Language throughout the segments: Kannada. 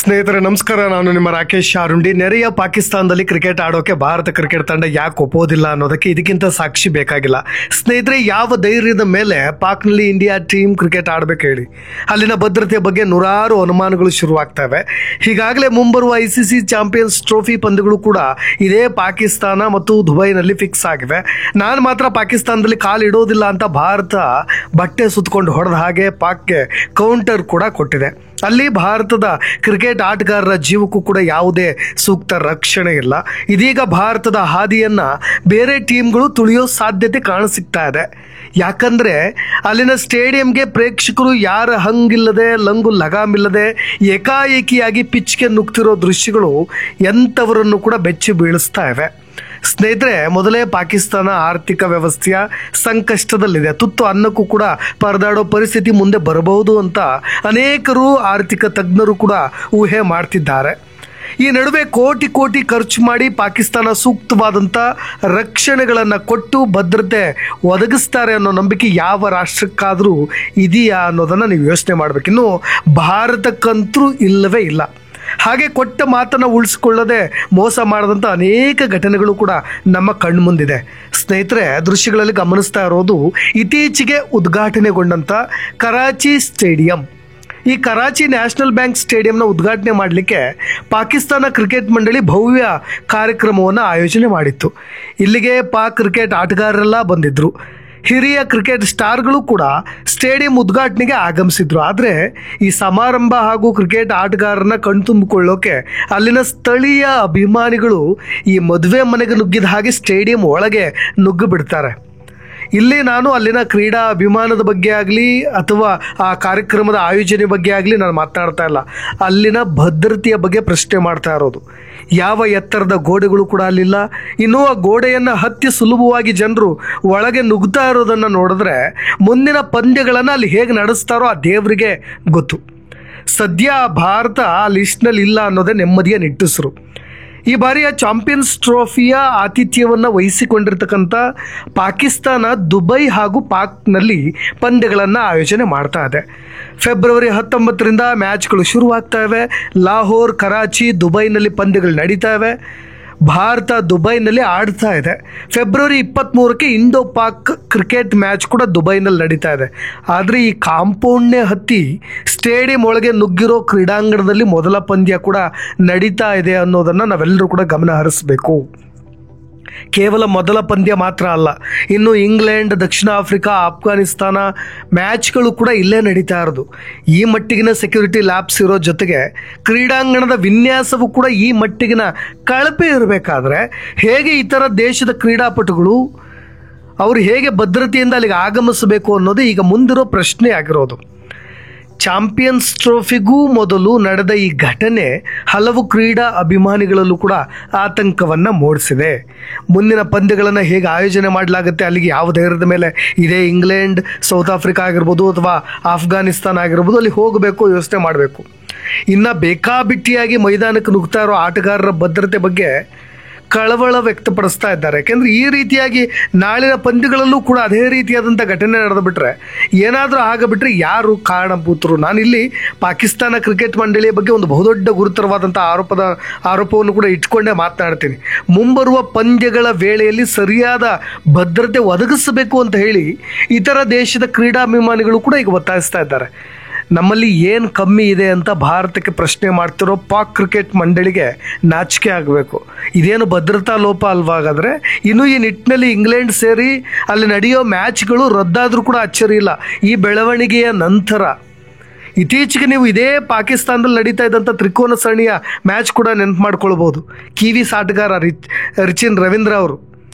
ಸ್ನೇಹಿತರೆ ನಮಸ್ಕಾರ. ನಾನು ನಿಮ್ಮ ರಾಕೇಶ್ ಶಾರುಂಡಿ. ನೆರೆಯ ಪಾಕಿಸ್ತಾನದಲ್ಲಿ ಕ್ರಿಕೆಟ್ ಆಡೋಕೆ ಭಾರತ ಕ್ರಿಕೆಟ್ ತಂಡ ಯಾಕೆ ಒಪ್ಪೋದಿಲ್ಲ ಅನ್ನೋದಕ್ಕೆ ಇದಕ್ಕಿಂತ ಸಾಕ್ಷಿ ಬೇಕಾಗಿಲ್ಲ. ಸ್ನೇಹಿತರೆ, ಯಾವ ಧೈರ್ಯದ ಮೇಲೆ ಪಾಕ್ನಲ್ಲಿ ಇಂಡಿಯಾ ಟೀಮ್ ಕ್ರಿಕೆಟ್ ಆಡಬೇಕು ಹೇಳಿ? ಅಲ್ಲಿನ ಭದ್ರತೆಯ ಬಗ್ಗೆ ನೂರಾರು ಅನುಮಾನಗಳು ಶುರುವಾಗ್ತವೆ. ಹೀಗಾಗಲೇ ಮುಂಬರುವ ICC ಚಾಂಪಿಯನ್ಸ್ ಟ್ರೋಫಿ ಪಂದ್ಯಗಳು ಕೂಡ ಇದೇ ಪಾಕಿಸ್ತಾನ ಮತ್ತು ದುಬೈನಲ್ಲಿ ಫಿಕ್ಸ್ ಆಗಿವೆ. ನಾನು ಮಾತ್ರ ಪಾಕಿಸ್ತಾನದಲ್ಲಿ ಕಾಲಿಡೋದಿಲ್ಲ ಅಂತ ಭಾರತ ಬಟ್ಟೆ ಸುತ್ತಕೊಂಡು ಹೊಡೆದ ಹಾಗೆ ಪಾಕ್ಗೆ ಕೌಂಟರ್ ಕೂಡ ಕೊಟ್ಟಿದೆ. ಅಲ್ಲಿ ಭಾರತದ ಕ್ರಿಕೆಟ್ ಆಟಗಾರರ ಜೀವಕ್ಕೂ ಕೂಡ ಯಾವುದೇ ಸೂಕ್ತ ರಕ್ಷಣೆ ಇಲ್ಲ. ಇದೀಗ ಭಾರತದ ಹಾದಿಯನ್ನ ಬೇರೆ ಟೀಮ್ಗಳು ತುಳಿಯೋ ಸಾಧ್ಯತೆ ಕಾಣಸಿಗ್ತಾ ಇದೆ. ಯಾಕಂದ್ರೆ ಅಲ್ಲಿನ ಸ್ಟೇಡಿಯಂಗೆ ಪ್ರೇಕ್ಷಕರು ಯಾರ ಹಂಗಿಲ್ಲದೆ ಲಂಗು ಲಗಾಮಿಲ್ಲದೆ ಏಕಾಏಕಿಯಾಗಿ ಪಿಚ್ಗೆ ನುಗ್ತಿರೋ ದೃಶ್ಯಗಳು ಎಂಥವರನ್ನು ಕೂಡ ಬೆಚ್ಚಿ ಬೀಳಿಸ್ತಾ ಇವೆ. ಸ್ನೇಹಿತರೆ, ಮೊದಲೇ ಪಾಕಿಸ್ತಾನ ಆರ್ಥಿಕ ವ್ಯವಸ್ಥೆಯ ಸಂಕಷ್ಟದಲ್ಲಿದೆ. ತುತ್ತು ಅನ್ನಕ್ಕೂ ಕೂಡ ಪರದಾಡೋ ಪರಿಸ್ಥಿತಿ ಮುಂದೆ ಬರಬಹುದು ಅಂತ ಅನೇಕರು ಆರ್ಥಿಕ ತಜ್ಞರು ಕೂಡ ಊಹೆ ಮಾಡ್ತಿದ್ದಾರೆ. ಈ ನಡುವೆ ಕೋಟಿ ಕೋಟಿ ಖರ್ಚು ಮಾಡಿ ಪಾಕಿಸ್ತಾನ ಸೂಕ್ತವಾದಂಥ ರಕ್ಷಣೆಗಳನ್ನು ಕೊಟ್ಟು ಭದ್ರತೆ ಒದಗಿಸ್ತಾರೆ ಅನ್ನೋ ನಂಬಿಕೆ ಯಾವ ರಾಷ್ಟ್ರಕ್ಕಾದರೂ ಇದೆಯಾ ಅನ್ನೋದನ್ನು ನೀವು ಯೋಚನೆ ಮಾಡಬೇಕು. ಇನ್ನು ಭಾರತಕ್ಕಂತೂ ಇಲ್ಲವೇ ಇಲ್ಲ. ಹಾಗೆ ಕೊಟ್ಟ ಮಾತನ್ನು ಉಳಿಸ್ಕೊಳ್ಳದೆ ಮೋಸ ಮಾಡಿದಂಥ ಅನೇಕ ಘಟನೆಗಳು ಕೂಡ ನಮ್ಮ ಕಣ್ಮುಂದಿದೆ. ಸ್ನೇಹಿತರೆ, ದೃಶ್ಯಗಳಲ್ಲಿ ಗಮನಿಸ್ತಾ ಇರೋದು ಇತ್ತೀಚೆಗೆ ಉದ್ಘಾಟನೆಗೊಂಡಂಥ ಕರಾಚಿ ಸ್ಟೇಡಿಯಂ. ಈ ಕರಾಚಿ ನ್ಯಾಷನಲ್ ಬ್ಯಾಂಕ್ ಸ್ಟೇಡಿಯಂನ ಉದ್ಘಾಟನೆ ಮಾಡಲಿಕ್ಕೆ ಪಾಕಿಸ್ತಾನ ಕ್ರಿಕೆಟ್ ಮಂಡಳಿ ಭವ್ಯ ಕಾರ್ಯಕ್ರಮವನ್ನು ಆಯೋಜನೆ ಮಾಡಿತ್ತು. ಇಲ್ಲಿಗೆ ಪಾಕ್ ಕ್ರಿಕೆಟ್ ಆಟಗಾರರೆಲ್ಲ ಬಂದಿದ್ದರು. ಹಿರಿಯ ಕ್ರಿಕೆಟ್ ಸ್ಟಾರ್ಗಳು ಕೂಡ ಸ್ಟೇಡಿಯಂ ಉದ್ಘಾಟನೆಗೆ ಆಗಮಿಸಿದ್ರು. ಆದರೆ ಈ ಸಮಾರಂಭ ಹಾಗೂ ಕ್ರಿಕೆಟ್ ಆಟಗಾರರನ್ನ ಕಣ್ತುಂಬಿಕೊಳ್ಳೋಕೆ ಅಲ್ಲಿನ ಸ್ಥಳೀಯ ಅಭಿಮಾನಿಗಳು ಈ ಮದುವೆ ಮನೆಗೆ ನುಗ್ಗಿದ ಹಾಗೆ ಸ್ಟೇಡಿಯಂ ಒಳಗೆ ನುಗ್ಗಿ ಬಿಡ್ತಾರೆ. ಇಲ್ಲಿ ನಾನು ಅಲ್ಲಿನ ಕ್ರೀಡಾ ಅಭಿಮಾನದ ಬಗ್ಗೆ ಆಗಲಿ ಅಥವಾ ಆ ಕಾರ್ಯಕ್ರಮದ ಆಯೋಜನೆ ಬಗ್ಗೆ ಆಗಲಿ ನಾನು ಮಾತನಾಡ್ತಾ ಇಲ್ಲ. ಅಲ್ಲಿನ ಭದ್ರತೆಯ ಬಗ್ಗೆ ಪ್ರಶ್ನೆ ಮಾಡ್ತಾ ಇರೋದು. ಯಾವ ಎತ್ತರದ ಗೋಡೆಗಳು ಕೂಡ ಅಲ್ಲಿಲ್ಲ. ಇನ್ನೂ ಆ ಗೋಡೆಯನ್ನು ಹತ್ತಿ ಸುಲಭವಾಗಿ ಜನರು ಒಳಗೆ ನುಗ್ತಾ ಇರೋದನ್ನು ನೋಡಿದ್ರೆ ಮುಂದಿನ ಪಂದ್ಯಗಳನ್ನು ಅಲ್ಲಿ ಹೇಗೆ ನಡೆಸ್ತಾರೋ ಆ ದೇವರಿಗೆ ಗೊತ್ತು. ಸದ್ಯ ಭಾರತ ಆ ಲಿಸ್ಟ್ನಲ್ಲಿ ಇಲ್ಲ ಅನ್ನೋದೇ ನೆಮ್ಮದಿಯ ನಿಟ್ಟುಸಿರು. ಈ ಬಾರಿಯ ಚಾಂಪಿಯನ್ಸ್ ಟ್ರೋಫಿಯ ಆತಿಥ್ಯವನ್ನು ವಹಿಸಿಕೊಂಡಿರ್ತಕ್ಕಂಥ ಪಾಕಿಸ್ತಾನ ದುಬೈ ಹಾಗೂ ಪಾಕ್ನಲ್ಲಿ ಪಂದ್ಯಗಳನ್ನು ಆಯೋಜನೆ ಮಾಡ್ತಾ ಇದೆ. ಫೆಬ್ರವರಿ 19ರಿಂದ ಮ್ಯಾಚ್ಗಳು ಶುರುವಾಗ್ತಾ ಇವೆ. ಲಾಹೋರ್, ಕರಾಚಿ, ದುಬೈನಲ್ಲಿ ಪಂದ್ಯಗಳು ನಡೀತಾ ಇವೆ. ಭಾರತ ದುಬೈನಲ್ಲಿ ಆಡ್ತಾ ಇದೆ. ಫೆಬ್ರವರಿ 23ಕ್ಕೆ ಇಂಡೋ ಪಾಕ್ ಕ್ರಿಕೆಟ್ ಮ್ಯಾಚ್ ಕೂಡ ದುಬೈನಲ್ಲಿ ನಡೀತಾ ಇದೆ. ಆದರೆ ಈ ಕಾಂಪೌಂಡ್ನೇ ಹತ್ತಿ ಸ್ಟೇಡಿಯಂ ಒಳಗೆ ನುಗ್ಗಿರೋ ಕ್ರೀಡಾಂಗಣದಲ್ಲಿ ಮೊದಲ ಪಂದ್ಯ ಕೂಡ ನಡೀತಾ ಇದೆ ಅನ್ನೋದನ್ನು ನಾವೆಲ್ಲರೂ ಕೂಡ ಗಮನ ಹರಿಸಬೇಕು. ಕೇವಲ ಮೊದಲ ಪಂದ್ಯ ಮಾತ್ರ ಅಲ್ಲ, ಇನ್ನು ಇಂಗ್ಲೆಂಡ್, ದಕ್ಷಿಣ ಆಫ್ರಿಕಾ, ಆಫ್ಘಾನಿಸ್ತಾನ ಮ್ಯಾಚ್ಗಳು ಕೂಡ ಇಲ್ಲೇ ನಡೀತಾ ಇರೋದು. ಈ ಮಟ್ಟಿಗಿನ ಸೆಕ್ಯೂರಿಟಿ ಲ್ಯಾಬ್ಸ್ ಇರೋ ಜೊತೆಗೆ ಕ್ರೀಡಾಂಗಣದ ವಿನ್ಯಾಸವೂ ಕೂಡ ಈ ಮಟ್ಟಿಗಿನ ಕಳಪೆ ಇರಬೇಕಾದ್ರೆ ಹೇಗೆ ಇತರ ದೇಶದ ಕ್ರೀಡಾಪಟುಗಳು ಅವರು ಹೇಗೆ ಭದ್ರತೆಯಿಂದ ಅಲ್ಲಿಗೆ ಆಗಮಿಸಬೇಕು ಅನ್ನೋದು ಈಗ ಮುಂದಿರೋ ಪ್ರಶ್ನೆ ಆಗಿರೋದು. ಚಾಂಪಿಯನ್ಸ್ ಟ್ರೋಫಿಗೂ ಮೊದಲು ನಡೆದ ಈ ಘಟನೆ ಹಲವು ಕ್ರೀಡಾ ಅಭಿಮಾನಿಗಳಲ್ಲೂ ಕೂಡ ಆತಂಕವನ್ನು ಮೂಡಿಸಿದೆ. ಮುಂದಿನ ಪಂದ್ಯಗಳನ್ನು ಹೇಗೆ ಆಯೋಜನೆ ಮಾಡಲಾಗುತ್ತೆ, ಅಲ್ಲಿಗೆ ಯಾವ ಧೈರ್ಯದ ಮೇಲೆ ಇದೇ ಇಂಗ್ಲೆಂಡ್, ಸೌತ್ ಆಫ್ರಿಕಾ ಆಗಿರ್ಬೋದು ಅಥವಾ ಆಫ್ಘಾನಿಸ್ತಾನ ಆಗಿರ್ಬೋದು ಅಲ್ಲಿ ಹೋಗಬೇಕು ಯೋಚನೆ ಮಾಡಬೇಕು. ಇನ್ನು ಬೇಕಾಬಿಟ್ಟಿಯಾಗಿ ಮೈದಾನಕ್ಕೆ ನುಗ್ತಾ ಇರೋ ಆಟಗಾರರ ಭದ್ರತೆ ಬಗ್ಗೆ ಕಳವಳ ವ್ಯಕ್ತಪಡಿಸ್ತಾ ಇದ್ದಾರೆ. ಯಾಕೆಂದರೆ ಈ ರೀತಿಯಾಗಿ ನಾಳಿನ ಪಂದ್ಯಗಳಲ್ಲೂ ಕೂಡ ಅದೇ ರೀತಿಯಾದಂಥ ಘಟನೆ ನಡೆದು ಬಿಟ್ಟರೆ ಏನಾದರೂ ಆಗಬಿಟ್ರೆ ಯಾರು ಕಾರಣಭೂತರು? ನಾನಿಲ್ಲಿ ಪಾಕಿಸ್ತಾನ ಕ್ರಿಕೆಟ್ ಮಂಡಳಿಯ ಬಗ್ಗೆ ಒಂದು ಬಹುದೊಡ್ಡ ಗುರುತರವಾದಂಥ ಆರೋಪವನ್ನು ಕೂಡ ಇಟ್ಕೊಂಡೇ ಮಾತನಾಡ್ತೀನಿ. ಮುಂಬರುವ ಪಂದ್ಯಗಳ ವೇಳೆಯಲ್ಲಿ ಸರಿಯಾದ ಭದ್ರತೆ ಒದಗಿಸಬೇಕು ಅಂತ ಹೇಳಿ ಇತರ ದೇಶದ ಕ್ರೀಡಾಭಿಮಾನಿಗಳು ಕೂಡ ಈಗ ಒತ್ತಾಯಿಸ್ತಾ ಇದ್ದಾರೆ. ನಮ್ಮಲ್ಲಿ ಏನು ಕಮ್ಮಿ ಇದೆ ಅಂತ ಭಾರತಕ್ಕೆ ಪ್ರಶ್ನೆ ಮಾಡ್ತಿರೋ ಪಾಕ್ ಕ್ರಿಕೆಟ್ ಮಂಡಳಿಗೆ ನಾಚಿಕೆ ಆಗಬೇಕು. ಇದೇನು ಭದ್ರತಾ ಲೋಪ ಅಲ್ವಾ? ಹಾಗಾದರೆ ಇನ್ನು ಈ ನಿಟ್ಟಿನಲ್ಲಿ ಇಂಗ್ಲೆಂಡ್ ಸೇರಿ ಅಲ್ಲಿ ನಡೆಯೋ ಮ್ಯಾಚ್ಗಳು ರದ್ದಾದರೂ ಕೂಡ ಅಚ್ಚರಿ ಇಲ್ಲ. ಈ ಬೆಳವಣಿಗೆಯ ನಂತರ ಇತ್ತೀಚೆಗೆ ನೀವು ಇದೇ ಪಾಕಿಸ್ತಾನದಲ್ಲಿ ನಡೀತಾ ಇದ್ದಂಥ ತ್ರಿಕೋನ ಸರಣಿಯ ಮ್ಯಾಚ್ ಕೂಡ ನೆನಪು ಮಾಡ್ಕೊಳ್ಬೋದು. ಕಿವೀಸ್ ಆಟಗಾರ ರಿಚಿನ್ ರವೀಂದ್ರ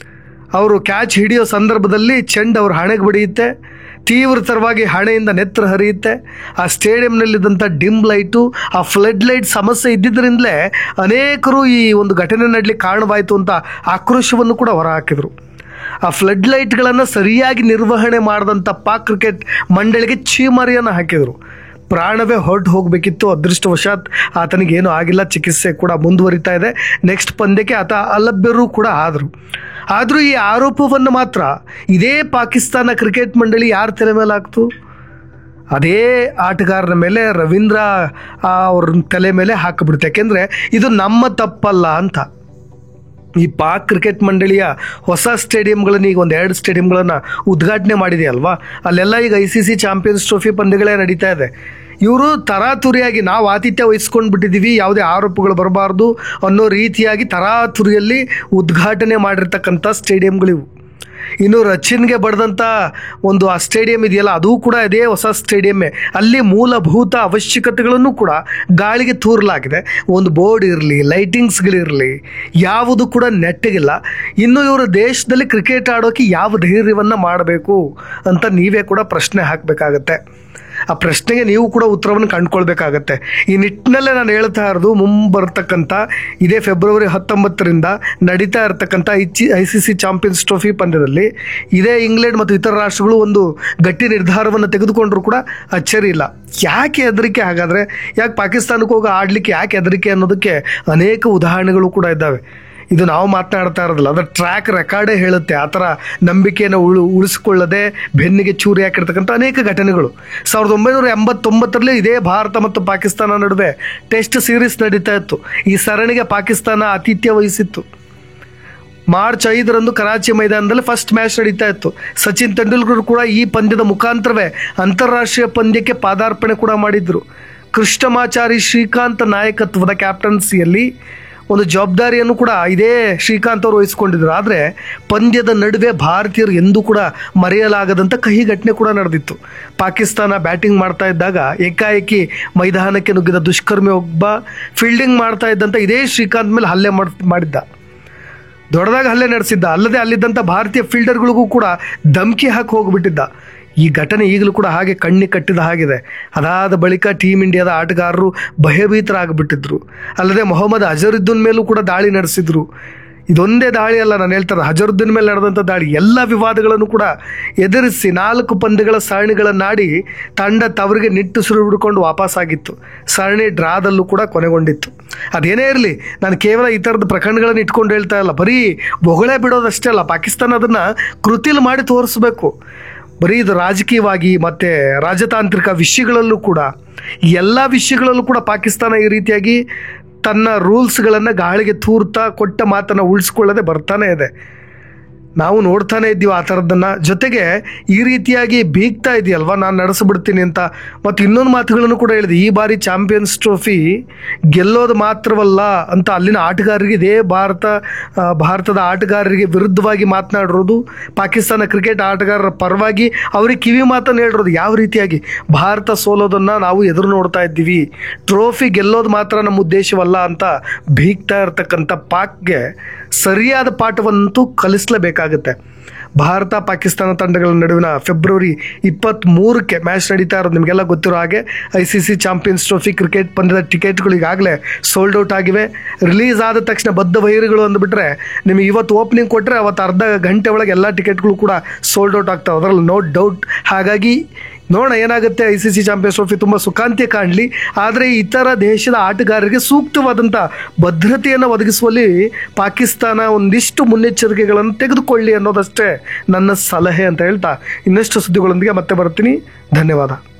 ಅವರು ಕ್ಯಾಚ್ ಹಿಡಿಯೋ ಸಂದರ್ಭದಲ್ಲಿ ಚೆಂಡು ಅವ್ರ ಹಣೆಗೆ ಬಡಿಯುತ್ತೆ. ತೀವ್ರತರವಾಗಿ ಹಣೆಯಿಂದ ನೆತ್ರ ಹರಿಯುತ್ತೆ. ಆ ಸ್ಟೇಡಿಯಂನಲ್ಲಿದ್ದಂಥ ಡಿಮ್ ಲೈಟು, ಆ ಫ್ಲಡ್ ಲೈಟ್ ಸಮಸ್ಯೆ ಇದ್ದಿದ್ದರಿಂದಲೇ ಅನೇಕರು ಈ ಒಂದು ಘಟನೆ ನಡಲಿಕ್ಕೆ ಕಾರಣವಾಯಿತು ಅಂತ ಆಕ್ರೋಶವನ್ನು ಕೂಡ ಹೊರಹಾಕಿದರು. ಆ ಫ್ಲಡ್ ಲೈಟ್ಗಳನ್ನು ಸರಿಯಾಗಿ ನಿರ್ವಹಣೆ ಮಾಡಿದಂಥ ಪಾಕ್ ಕ್ರಿಕೆಟ್ ಮಂಡಳಿಗೆ ಛೀಮಾರಿಯನ್ನು ಹಾಕಿದರು. ಪ್ರಾಣವೇ ಹೊರಟು ಹೋಗಬೇಕಿತ್ತು. ಅದೃಷ್ಟವಶಾತ್ ಆತನಿಗೇನು ಆಗಿಲ್ಲ. ಚಿಕಿತ್ಸೆ ಕೂಡ ಮುಂದುವರಿತಾ ಇದೆ. ನೆಕ್ಸ್ಟ್ ಪಂದ್ಯಕ್ಕೆ ಆತ ಅಲಭ್ಯರು ಕೂಡ ಆದರೂ ಈ ಆರೋಪವನ್ನು ಮಾತ್ರ ಇದೇ ಪಾಕಿಸ್ತಾನ ಕ್ರಿಕೆಟ್ ಮಂಡಳಿ ಯಾರ ತಲೆ ಮೇಲೆ ಹಾಕ್ತು? ಅದೇ ಆಟಗಾರರ ಮೇಲೆ ರವೀಂದ್ರ ಅವ್ರ ತಲೆ ಮೇಲೆ ಹಾಕಿಬಿಡುತ್ತೆ. ಯಾಕೆಂದರೆ ಇದು ನಮ್ಮ ತಪ್ಪಲ್ಲ ಅಂತ. ಈ ಪಾಕ್ ಕ್ರಿಕೆಟ್ ಮಂಡಳಿಯ ಹೊಸ ಸ್ಟೇಡಿಯಂಗಳನ್ನು ಈಗ ಒಂದು 2 ಸ್ಟೇಡಿಯಂಗಳನ್ನು ಉದ್ಘಾಟನೆ ಮಾಡಿದೆಯಲ್ವಾ, ಅಲ್ಲೆಲ್ಲ ಈಗ ICC ಚಾಂಪಿಯನ್ಸ್ ಟ್ರೋಫಿ ಪಂದ್ಯಗಳೇ ನಡೀತಾ ಇದೆ. ಇವರು ತರಾತುರಿಯಾಗಿ ನಾವು ಆತಿಥ್ಯ ವಹಿಸ್ಕೊಂಡು ಬಿಟ್ಟಿದ್ದೀವಿ, ಯಾವುದೇ ಆರೋಪಗಳು ಬರಬಾರ್ದು ಅನ್ನೋ ರೀತಿಯಾಗಿ ತರಾತುರಿಯಲ್ಲಿ ಉದ್ಘಾಟನೆ ಮಾಡಿರ್ತಕ್ಕಂಥ ಸ್ಟೇಡಿಯಂಗಳಿವು. ಇನ್ನು ರಚಿನ್ಗೆ ಬಡ್ದಂಥ ಒಂದು ಆ ಸ್ಟೇಡಿಯಂ ಇದೆಯಲ್ಲ, ಅದು ಕೂಡ ಅದೇ ಹೊಸ ಸ್ಟೇಡಿಯಮ್ಮೇ. ಅಲ್ಲಿ ಮೂಲಭೂತ ಅವಶ್ಯಕತೆಗಳನ್ನು ಕೂಡ ಗಾಳಿಗೆ ತೂರಲಾಗಿದೆ. ಒಂದು ಬೋರ್ಡ್ ಇರಲಿ, ಲೈಟಿಂಗ್ಸ್ಗಳಿರಲಿ, ಯಾವುದು ಕೂಡ ನೆಟ್ಟಗಿಲ್ಲ. ಇನ್ನು ಇವರು ದೇಶದಲ್ಲಿ ಕ್ರಿಕೆಟ್ ಆಡೋಕೆ ಯಾವ ಧೈರ್ಯವನ್ನು ಮಾಡಬೇಕು ಅಂತ ನೀವೇ ಕೂಡ ಪ್ರಶ್ನೆ ಹಾಕಬೇಕಾಗತ್ತೆ. ಆ ಪ್ರಶ್ನೆಗೆ ನೀವು ಕೂಡ ಉತ್ತರವನ್ನು ಕಂಡುಕೊಳ್ಬೇಕಾಗತ್ತೆ. ಈ ನಿಟ್ಟಿನಲ್ಲೇ ನಾನು ಹೇಳ್ತಾ ಇರೋದು, ಮುಂಬರ್ತಕ್ಕಂಥ ಇದೇ ಫೆಬ್ರವರಿ 19ರಿಂದ ನಡೀತಾ ಇರತಕ್ಕಂಥ ICC ಚಾಂಪಿಯನ್ಸ್ ಟ್ರೋಫಿ ಪಂದ್ಯದಲ್ಲಿ ಇದೇ ಇಂಗ್ಲೆಂಡ್ ಮತ್ತು ಇತರ ರಾಷ್ಟ್ರಗಳು ಒಂದು ಗಟ್ಟಿ ನಿರ್ಧಾರವನ್ನು ತೆಗೆದುಕೊಂಡ್ರೂ ಕೂಡ ಅಚ್ಚರಿ ಇಲ್ಲ. ಯಾಕೆ ಹೆದರಿಕೆ? ಹಾಗಾದರೆ ಯಾಕೆ ಪಾಕಿಸ್ತಾನಕ್ಕೆ ಹೋಗಿ ಆಡಲಿಕ್ಕೆ ಯಾಕೆ ಹೆದರಿಕೆ ಅನ್ನೋದಕ್ಕೆ ಅನೇಕ ಉದಾಹರಣೆಗಳು ಕೂಡ ಇದ್ದಾವೆ. ಇದು ನಾವು ಮಾತನಾಡ್ತಾ ಇರೋದಿಲ್ಲ, ಅದರ ಟ್ರ್ಯಾಕ್ ರೆಕಾರ್ಡೇ ಹೇಳುತ್ತೆ. ಆ ಥರ ನಂಬಿಕೆಯನ್ನು ಉಳಿಸಿಕೊಳ್ಳದೆ ಬೆನ್ನಿಗೆ ಚೂರಿ ಹಾಕಿರ್ತಕ್ಕಂಥ ಅನೇಕ ಘಟನೆಗಳು. 1989ರಲ್ಲಿ ಇದೇ ಭಾರತ ಮತ್ತು ಪಾಕಿಸ್ತಾನ ನಡುವೆ ಟೆಸ್ಟ್ ಸೀರೀಸ್ ನಡೀತಾ ಇತ್ತು. ಈ ಸರಣಿಗೆ ಪಾಕಿಸ್ತಾನ ಆತಿಥ್ಯ ವಹಿಸಿತ್ತು. ಮಾರ್ಚ್ 5ರಂದು ಕರಾಚಿ ಮೈದಾನದಲ್ಲಿ ಫಸ್ಟ್ ಮ್ಯಾಚ್ ನಡೀತಾ ಇತ್ತು. ಸಚಿನ್ ತೆಂಡೂಲ್ಕರ್ ಕೂಡ ಈ ಪಂದ್ಯದ ಮುಖಾಂತರವೇ ಅಂತಾರಾಷ್ಟ್ರೀಯ ಪಂದ್ಯಕ್ಕೆ ಪಾದಾರ್ಪಣೆ ಕೂಡ ಮಾಡಿದ್ರು. ಕೃಷ್ಣಮಾಚಾರಿ ಶ್ರೀಕಾಂತ್ ನಾಯಕತ್ವದ ಕ್ಯಾಪ್ಟನ್ಸಿಯಲ್ಲಿ ಒಂದು ಜವಾಬ್ದಾರಿಯನ್ನು ಕೂಡ ಇದೇ ಶ್ರೀಕಾಂತ್ ಅವರು ವಹಿಸ್ಕೊಂಡಿದ್ರು. ಆದರೆ ಪಂದ್ಯದ ನಡುವೆ ಭಾರತೀಯರು ಎಂದೂ ಕೂಡ ಮರೆಯಲಾಗದಂಥ ಕಹಿ ಘಟನೆ ಕೂಡ ನಡೆದಿತ್ತು. ಪಾಕಿಸ್ತಾನ ಬ್ಯಾಟಿಂಗ್ ಮಾಡ್ತಾ ಇದ್ದಾಗ ಏಕಾಏಕಿ ಮೈದಾನಕ್ಕೆ ನುಗ್ಗಿದ ದುಷ್ಕರ್ಮಿ ಒಬ್ಬ ಫೀಲ್ಡಿಂಗ್ ಮಾಡ್ತಾ ಇದ್ದಂಥ ಇದೇ ಶ್ರೀಕಾಂತ್ ಮೇಲೆ ಹಲ್ಲೆ ಮಾಡಿದ್ದ. ದೊಡ್ಡದಾಗಿ ಹಲ್ಲೆ ನಡೆಸಿದ್ದ. ಅಲ್ಲದೆ ಅಲ್ಲಿದ್ದಂಥ ಭಾರತೀಯ ಫೀಲ್ಡರ್ಗಳಿಗೂ ಕೂಡ ಧಮಕಿ ಹಾಕಿ ಹೋಗಿಬಿಟ್ಟಿದ್ದ. ಈ ಘಟನೆ ಈಗಲೂ ಕೂಡ ಹಾಗೆ ಕಣ್ಣಿ ಕಟ್ಟಿದ ಹಾಗಿದೆ. ಅದಾದ ಬಳಿಕ ಟೀಮ್ ಇಂಡಿಯಾದ ಆಟಗಾರರು ಭಯಭೀತರಾಗಿಬಿಟ್ಟಿದ್ರು. ಅಲ್ಲದೆ ಮೊಹಮ್ಮದ್ ಅಜರುದ್ದೀನ್ ಮೇಲೂ ಕೂಡ ದಾಳಿ ನಡೆಸಿದ್ರು. ಇದೊಂದೇ ದಾಳಿ ಅಲ್ಲ, ನಾನು ಹೇಳ್ತಾರೆ ಅಜರುದ್ದೀನ್ ಮೇಲೆ ನಡೆದಂಥ ದಾಳಿ ಎಲ್ಲ ವಿವಾದಗಳನ್ನು ಕೂಡ ಎದುರಿಸಿ 4 ಪಂದ್ಯಗಳ ಸರಣಿಗಳನ್ನಾಡಿ ತಂಡ ತವರಿಗೆ ನಿಟ್ಟುಸಿರು ಹಿಡ್ಕೊಂಡು ವಾಪಸ್ಸಾಗಿತ್ತು. ಸರಣಿ ಡ್ರಾದಲ್ಲೂ ಕೂಡ ಕೊನೆಗೊಂಡಿತ್ತು. ಅದೇನೇ ಇರಲಿ, ನಾನು ಕೇವಲ ಈ ಥರದ ಪ್ರಕರಣಗಳನ್ನು ಇಟ್ಕೊಂಡು ಹೇಳ್ತಾ ಇಲ್ಲ, ಬರೀ ಬೊಗಳೆ ಬಿಡೋದಷ್ಟೇ ಅಲ್ಲ, ಪಾಕಿಸ್ತಾನ ಅದನ್ನು ಕೃತಿಲಿ ಮಾಡಿ ತೋರಿಸ್ಬೇಕು. ಬರೀ ಇದು ರಾಜಕೀಯವಾಗಿ ಮತ್ತು ರಾಜತಾಂತ್ರಿಕ ವಿಷಯಗಳಲ್ಲೂ ಕೂಡ, ಎಲ್ಲ ವಿಷಯಗಳಲ್ಲೂ ಕೂಡ ಪಾಕಿಸ್ತಾನ ಈ ರೀತಿಯಾಗಿ ತನ್ನ ರೂಲ್ಸ್ಗಳನ್ನು ಗಾಳಿಗೆ ತೂರ್ತಾ ಕೊಟ್ಟ ಮಾತನ್ನು ಉಳಿಸ್ಕೊಳ್ಳದೆ ಬರ್ತಾನೆ ಇದೆ. ನಾವು ನೋಡ್ತಾನೆ ಇದ್ದೀವಿ ಆ ಥರದ್ದನ್ನು. ಜೊತೆಗೆ ಈ ರೀತಿಯಾಗಿ ಬೀಗ್ತಾ ಇದೆಯಲ್ವ, ನಾನು ನಡೆಸಿಬಿಡ್ತೀನಿ ಅಂತ. ಮತ್ತು ಇನ್ನೊಂದು ಮಾತುಗಳನ್ನು ಕೂಡ ಹೇಳಿದೆ, ಈ ಬಾರಿ ಚಾಂಪಿಯನ್ಸ್ ಟ್ರೋಫಿ ಗೆಲ್ಲೋದು ಮಾತ್ರವಲ್ಲ ಅಂತ ಅಲ್ಲಿನ ಆಟಗಾರರಿಗೆ, ಇದೇ ಭಾರತದ ಆಟಗಾರರಿಗೆ ವಿರುದ್ಧವಾಗಿ ಮಾತನಾಡಿರೋದು, ಪಾಕಿಸ್ತಾನ ಕ್ರಿಕೆಟ್ ಆಟಗಾರರ ಪರವಾಗಿ ಅವರಿಗೆ ಕಿವಿ ಮಾತನ್ನು ಹೇಳಿರೋದು. ಯಾವ ರೀತಿಯಾಗಿ ಭಾರತ ಸೋಲೋದನ್ನು ನಾವು ಎದುರು ನೋಡ್ತಾ ಇದ್ದೀವಿ, ಟ್ರೋಫಿ ಗೆಲ್ಲೋದು ಮಾತ್ರ ನಮ್ಮ ಉದ್ದೇಶವಲ್ಲ ಅಂತ ಬೀಗ್ತಾ ಇರ್ತಕ್ಕಂಥ ಪಾಕ್ಗೆ ಸರಿಯಾದ ಪಾಠವಂತೂ ಕಲಿಸಲೇಬೇಕಾಗುತ್ತೆ. ಭಾರತ ಪಾಕಿಸ್ತಾನ ತಂಡಗಳ ನಡುವಿನ ಫೆಬ್ರವರಿ 23ಕ್ಕೆ ಮ್ಯಾಚ್ ನಡೀತಾ ಇರೋದು ನಿಮಗೆಲ್ಲ ಗೊತ್ತಿರೋ ಹಾಗೆ. ICC ಚಾಂಪಿಯನ್ಸ್ ಟ್ರೋಫಿ ಕ್ರಿಕೆಟ್ ಪಂದ್ಯದ ಟಿಕೆಟ್ಗಳು ಈಗಾಗಲೇ ಸೋಲ್ಡ್ ಔಟ್ ಆಗಿವೆ. ರಿಲೀಸ್ ಆದ ತಕ್ಷಣ ಬದ್ಧ ವೈರಿಗಳು ಅಂದುಬಿಟ್ರೆ ನಿಮಗೆ ಇವತ್ತು ಓಪನಿಂಗ್ ಕೊಟ್ಟರೆ ಅವತ್ತು ಅರ್ಧ ಗಂಟೆ ಒಳಗೆ ಎಲ್ಲ ಟಿಕೆಟ್ಗಳು ಕೂಡ ಸೋಲ್ಡ್ ಔಟ್ ಆಗ್ತವೆ, ಅದರಲ್ಲಿ ನೋ ಡೌಟ್. ಹಾಗಾಗಿ ನೋಡೋಣ ಏನಾಗುತ್ತೆ. ICC ಚಾಂಪಿಯನ್ಸ್ ಟ್ರೋಫಿ ತುಂಬ ಸುಖಾಂತ್ಯ ಕಾಣಲಿ, ಆದರೆ ಇತರ ದೇಶದ ಆಟಗಾರರಿಗೆ ಸೂಕ್ತವಾದಂಥ ಭದ್ರತೆಯನ್ನು ಒದಗಿಸುವಲ್ಲಿ ಪಾಕಿಸ್ತಾನ ಒಂದಿಷ್ಟು ಮುನ್ನೆಚ್ಚರಿಕೆಗಳನ್ನು ತೆಗೆದುಕೊಳ್ಳಿ ಅನ್ನೋದಷ್ಟೇ ನನ್ನ ಸಲಹೆ ಅಂತ ಹೇಳ್ತಾ ಇನ್ನಷ್ಟು ಸುದ್ದಿಗಳೊಂದಿಗೆ ಮತ್ತೆ ಬರ್ತೀನಿ. ಧನ್ಯವಾದ.